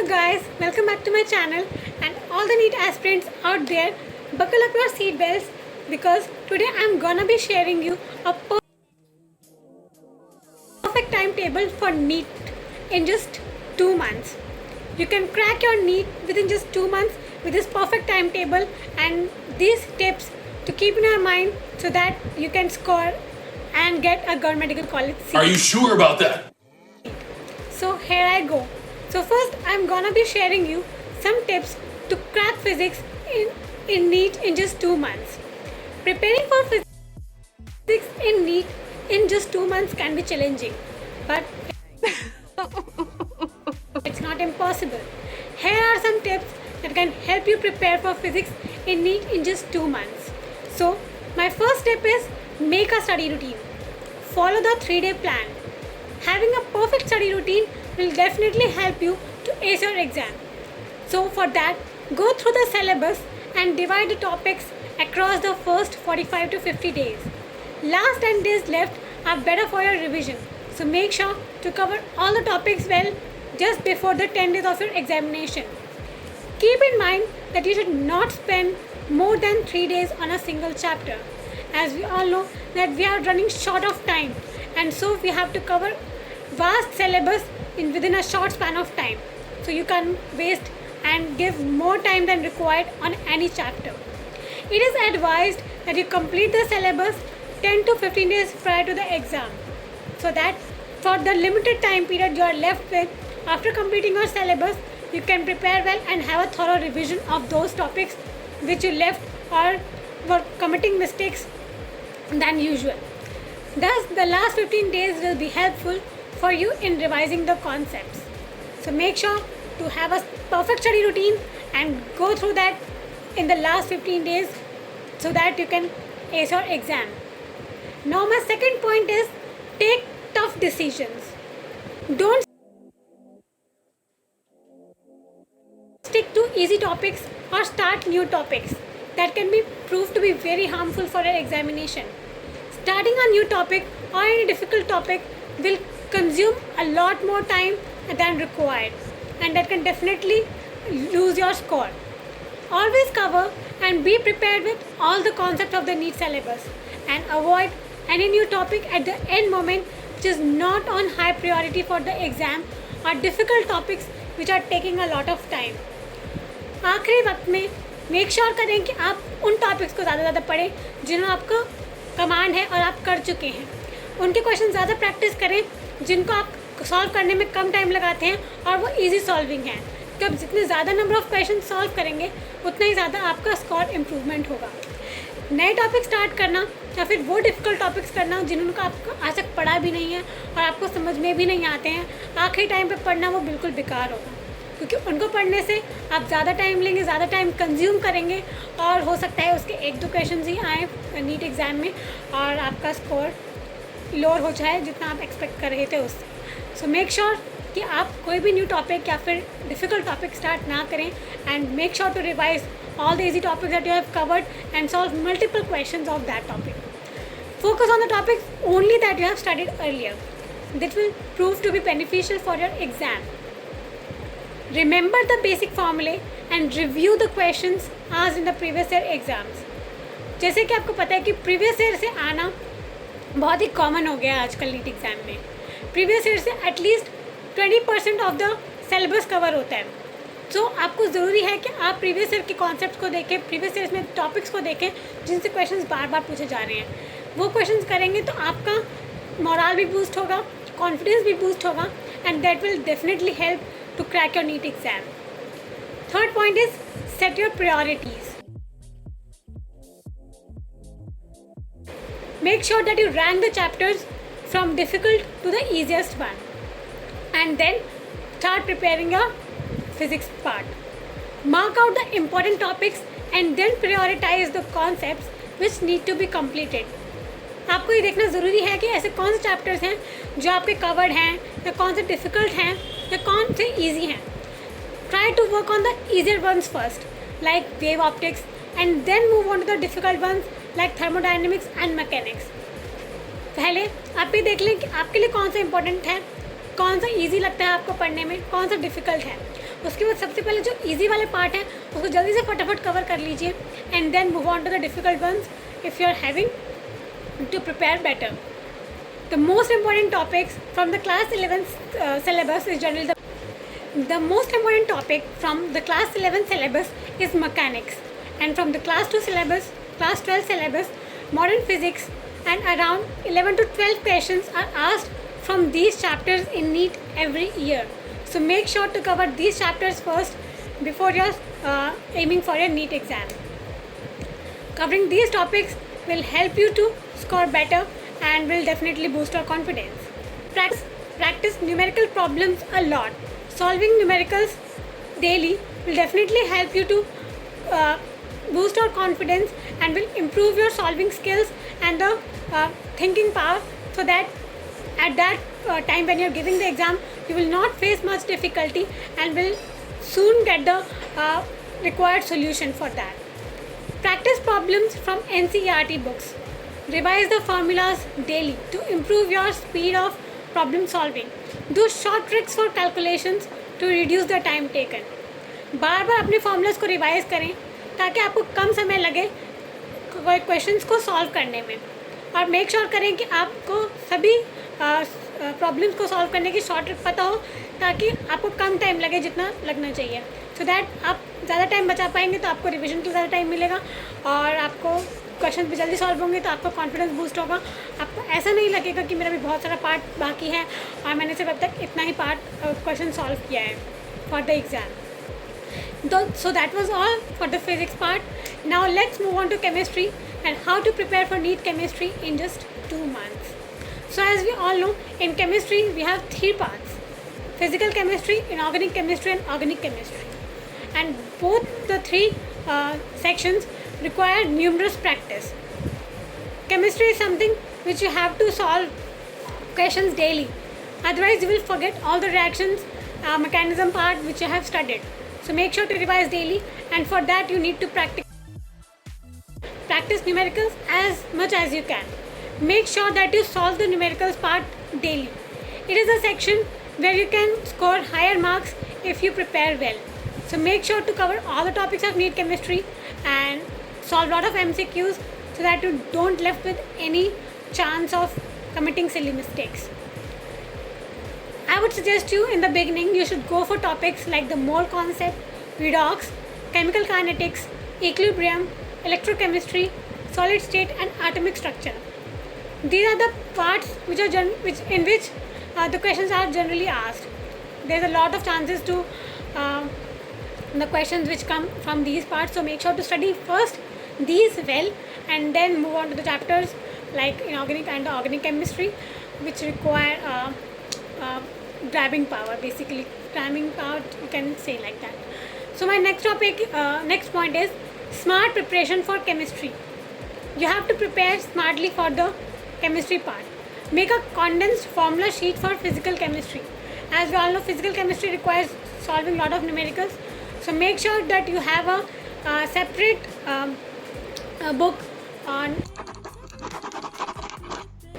Hello guys, welcome back to my channel and all the NEET aspirants out there, buckle up your seat belts because today I'm gonna be sharing you a perfect timetable for NEET in just 2 months. You can crack your NEET within just 2 months with this perfect timetable and these tips to keep in your mind so that you can score and get a government medical college seat. Are you sure about that? So here I go. So first I'm gonna be sharing you some tips to crack physics in NEET in just 2 months. Preparing for physics in NEET in just 2 months can be challenging, but it's not impossible. Here are some tips that can help you prepare for physics in NEET in just 2 months. So my first tip is make a study routine. Follow the 3-day plan. Having a perfect study routine will definitely help you to ace your exam. So for that, go through the syllabus and divide the topics across the first 45 to 50 days. Last 10 days left are better for your revision. So make sure to cover all the topics well just before the 10 days of your examination. Keep in mind that you should not spend more than 3 days on a single chapter, as we all know that we are running short of time, and so we have to cover vast syllabus within a short span of time. So you can waste and give more time than required on any chapter. It is advised that you complete the syllabus 10 to 15 days prior to the exam, so that for the limited time period you are left with after completing your syllabus, you can prepare well and have a thorough revision of those topics which you left or were committing mistakes than usual. Thus, the last 15 days will be helpful for you in revising the concepts. So make sure to have a perfect study routine and go through that in the last 15 days so that you can ace your exam. Now my second point is take tough decisions. Don't stick to easy topics or start new topics that can be proved to be very harmful for your examination. Starting a new topic or any difficult topic will consume a lot more time than required, and that can definitely lose your score. Always cover and be prepared with all the concepts of the NEET syllabus and avoid any new topic at the end moment which is not on high priority for the exam or difficult topics which are taking a lot of time. आखिरी वक्त में make sure करें कि आप उन topics को ज़्यादा पढ़ें जिन्होंने आपको कमांड है और आप कर चुके हैं. उनके क्वेश्चन ज़्यादा प्रैक्टिस करें जिनको आप सॉल्व करने में कम टाइम लगाते हैं और वो इजी सॉल्विंग है. तो आप जितने ज़्यादा नंबर ऑफ़ क्वेश्चन सॉल्व करेंगे उतना ही ज़्यादा आपका स्कोर इम्प्रूवमेंट होगा. नए टॉपिक स्टार्ट करना या फिर वो डिफ़िकल्ट टॉपिक्स करना जिन्होंने आपको आज तक पढ़ा भी नहीं है और आपको समझ में भी नहीं आते हैं, आखिरी टाइम पे पढ़ना वो बिल्कुल बेकार होगा, क्योंकि उनको पढ़ने से आप ज़्यादा टाइम लेंगे, ज़्यादा टाइम कंज्यूम करेंगे और हो सकता है उसके 1-2 क्वेश्चन ही आए नीट एग्ज़ाम में और आपका स्कोर लोअर हो जाए जितना आप एक्सपेक्ट कर रहे थे उससे. सो मेक श्योर कि आप कोई भी न्यू टॉपिक या फिर डिफ़िकल्ट टॉपिक स्टार्ट ना करें and make sure to revise all the easy topics that you have covered and solve multiple questions of that topic. Focus on the topics only that you have studied earlier. That will prove to be beneficial for your exam. Remember the basic formulae and review the questions asked in the previous year exams. जैसे कि आपको पता है कि previous year से आना बहुत ही common हो गया है आजकल नीट एग्ज़ाम में. प्रीवियस ईयर से at least 20% of the syllabus cover होता है. तो आपको ज़रूरी है कि आप प्रीवियस ईयर के कॉन्सेप्ट्स को देखें, प्रीवियस ईयर में टॉपिक्स को देखें जिनसे क्वेश्चंस बार बार पूछे जा रहे हैं. वो क्वेश्चंस करेंगे तो आपका मोरल भी बूस्ट होगा, कॉन्फिडेंस भी बूस्ट होगा and that will definitely help to crack your NEET exam. Third point is set your priorities. Make sure that you rank the chapters from difficult to the easiest one and then start preparing your physics part. Mark out the important topics and then prioritize the concepts which need to be completed. आपको ये देखना ज़रूरी है कि ऐसे कौन से chapters हैं जो आपके कवर्ड हैं या कौन से डिफ़िकल्ट हैं या कौन से ईजी हैं. Try to work on the easier ones first, like wave optics, and then move on to the difficult ones like thermodynamics and mechanics. पहले आप ये देख लें कि आपके लिए कौन सा इम्पोर्टेंट है, कौन सा इजी लगता है आपको पढ़ने में, कौन सा डिफ़िकल्ट है. उसके बाद सबसे पहले जो ईजी वाले पार्ट है उसको जल्दी से फटाफट कवर कर लीजिए and then move on to the difficult ones if you are having to prepare better. The most important topics from the class 11 syllabus is generally the most important topic from the class 11 syllabus is mechanics, and from the class 2 syllabus, class 12 syllabus, modern physics, and around 11 to 12 questions are asked from these chapters in NEET every year. So make sure to cover these chapters first before you're aiming for your NEET exam. Covering these topics will help you to score better and will definitely boost your confidence. Practice numerical problems a lot. Solving numericals daily will definitely help you to boost your confidence and will improve your solving skills and the thinking power, so that at that time when you're giving the exam you will not face much difficulty and will soon get the required solution for that. Practice problems from NCERT books. Revise the formulas daily to improve your speed of problem solving. Do short tricks for calculations to reduce the time taken. बार बार अपने formulas को revise करें ताकि आपको कम समय लगे questions को solve करने में, और मेक श्योर करें कि आपको सभी प्रॉब्लम्स को सॉल्व करने की शॉर्ट ट्रिक पता हो ताकि आपको कम टाइम लगे जितना लगना चाहिए, सो दैट आप ज़्यादा टाइम बचा पाएंगे तो आपको रिविजन को ज़्यादा टाइम मिलेगा और आपको क्वेश्चन भी जल्दी सॉल्व होंगे तो आपका कॉन्फिडेंस बूस्ट होगा. आपको ऐसा नहीं लगेगा कि मेरा भी बहुत सारा पार्ट बाकी है और मैंने सिर्फ अब तक इतना ही पार्ट क्वेश्चन सॉल्व किया है for the exam. So that was all for the physics part. Now let's move on to chemistry and how to prepare for NEET chemistry in just 2 months. So as we all know, in chemistry we have 3 parts: physical chemistry, inorganic chemistry and organic chemistry. And both the 3 sections require numerous practice. Chemistry is something which you have to solve questions daily. Otherwise you will forget all the reactions mechanism part which you have studied. So make sure to revise daily, and for that you need to practice numericals as much as you can. Make sure that you solve the numericals part daily. It is a section where you can score higher marks if you prepare well. So make sure to cover all the topics of NEET chemistry and solve a lot of MCQs so that you don't left with any chance of committing silly mistakes. I would suggest you in the beginning you should go for topics like the mole concept, redox, chemical kinetics, equilibrium, electrochemistry, solid state and atomic structure. These are the parts which are in which the questions are generally asked. There is a lot of chances to the questions which come from these parts, so make sure to study first these well and then move on to the chapters like inorganic and organic chemistry, which require grabbing power, basically grabbing power, you can say like that. So my next point is smart preparation for chemistry. You have to prepare smartly for the chemistry part. Make a condensed formula sheet for physical chemistry. As we all know, physical chemistry requires solving a lot of numericals, so make sure that you have a separate book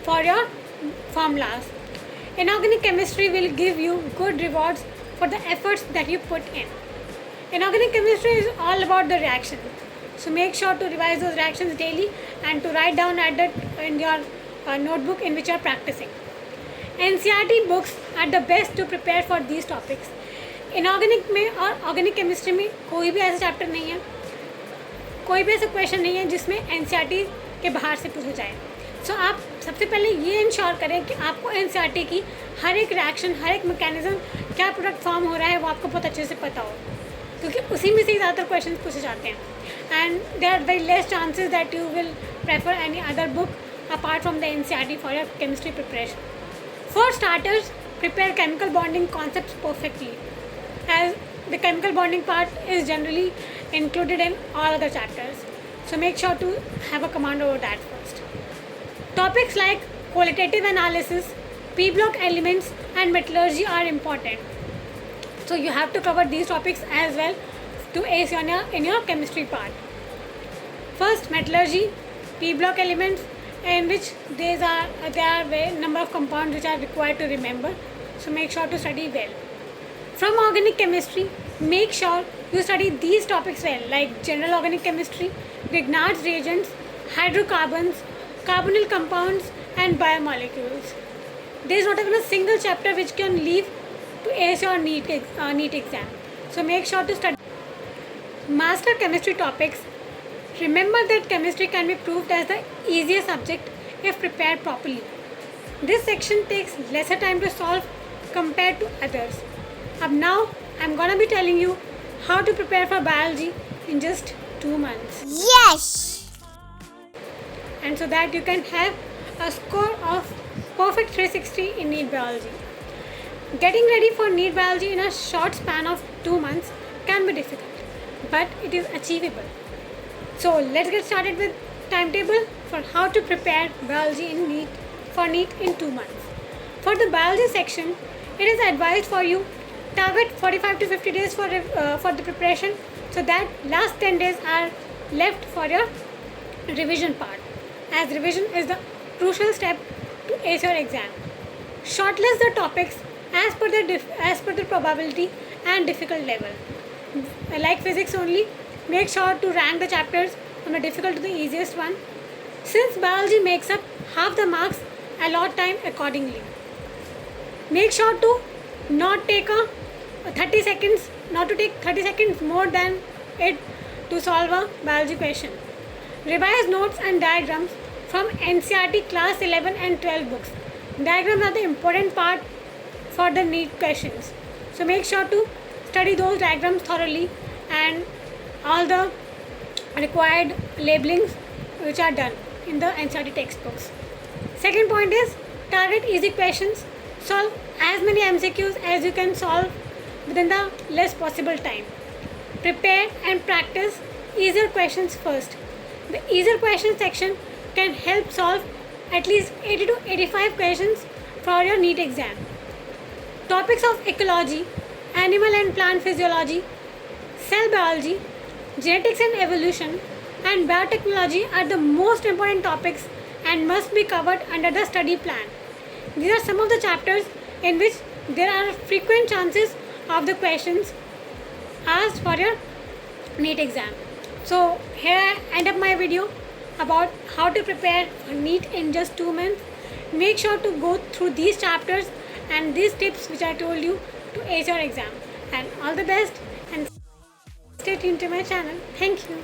for your formulas. Inorganic chemistry will give you good rewards for the efforts that you put in. Inorganic chemistry is all about the reaction, so make sure to revise those reactions daily and to write down in your notebook in which you are practicing. NCERT books are the best to prepare for these topics. Inorganic में और organic chemistry में कोई भी ऐसा chapter नहीं है, कोई भी ऐसा क्वेश्चन नहीं है जिसमें एनसीईआरटी के बाहर से पूछा जाए. सो आप सबसे पहले ये इंश्योर करें कि आपको एनसीईआरटी की हर एक रिएक्शन, हर एक मैकेनिज्म, क्या प्रोडक्ट फॉर्म हो रहा है वो आपको बहुत अच्छे से पता हो, क्योंकि उसी में से ज़्यादातर क्वेश्चन पूछे जाते हैं. And there are very less chances that you will prefer any other book apart from the NCERT for your chemistry preparation. For starters, prepare chemical bonding concepts perfectly, as the chemical bonding part is generally included in all other chapters. So make sure to have a command over that first. Topics like qualitative analysis, P-block elements and metallurgy are important. So you have to cover these topics as well to ace in your chemistry part. First, metallurgy, P-block elements, in which there are a number of compounds which are required to remember. So make sure to study well. From organic chemistry, Make sure you study these topics well, like general organic chemistry, Grignard's reagents, hydrocarbons, carbonyl compounds, and biomolecules. There is not even a single chapter which can leave to ace your NEET exam. So make sure to study. Master chemistry topics. Remember that chemistry can be proved as the easiest subject if prepared properly. This section takes lesser time to solve compared to others. Now I'm gonna be telling you how to prepare for biology in just 2 months. Yes! And so that you can have a score of perfect 360 in NEET biology. Getting ready for NEET biology in a short span of 2 months can be difficult, but it is achievable. So let's get started with timetable for how to prepare biology for NEET in 2 months. For the biology section, it is advised for you target 45 to 50 days for the preparation, so that last 10 days are left for your revision part, as revision is the crucial step to ace your exam. Shortlist the topics as per the probability and difficult level. Like physics only, make sure to rank the chapters from the difficult to the easiest one. Since biology makes up half the marks, allot time accordingly. Make sure to not take 30 seconds more than it to solve a biology question. Revise notes and diagrams from NCERT class 11 and 12 books. Diagrams are the important part for the NEET questions. So make sure to study those diagrams thoroughly and all the required labelings which are done in the NCERT textbooks. Second point is target easy questions. Solve as many MCQs as you can solve within the less possible time. Prepare and practice easier questions first. The easier question section can help solve at least 80 to 85 questions for your NEET exam. Topics of ecology, animal and plant physiology, cell biology, genetics and evolution, and biotechnology are the most important topics and must be covered under the study plan. These are some of the chapters in which there are frequent chances of the questions asked for your NEET exam. So here I end up my video about how to prepare for NEET in just 2 months. Make sure to go through these chapters and these tips which I told you to ace your exam. And all the best and stay tuned to my channel. Thank you.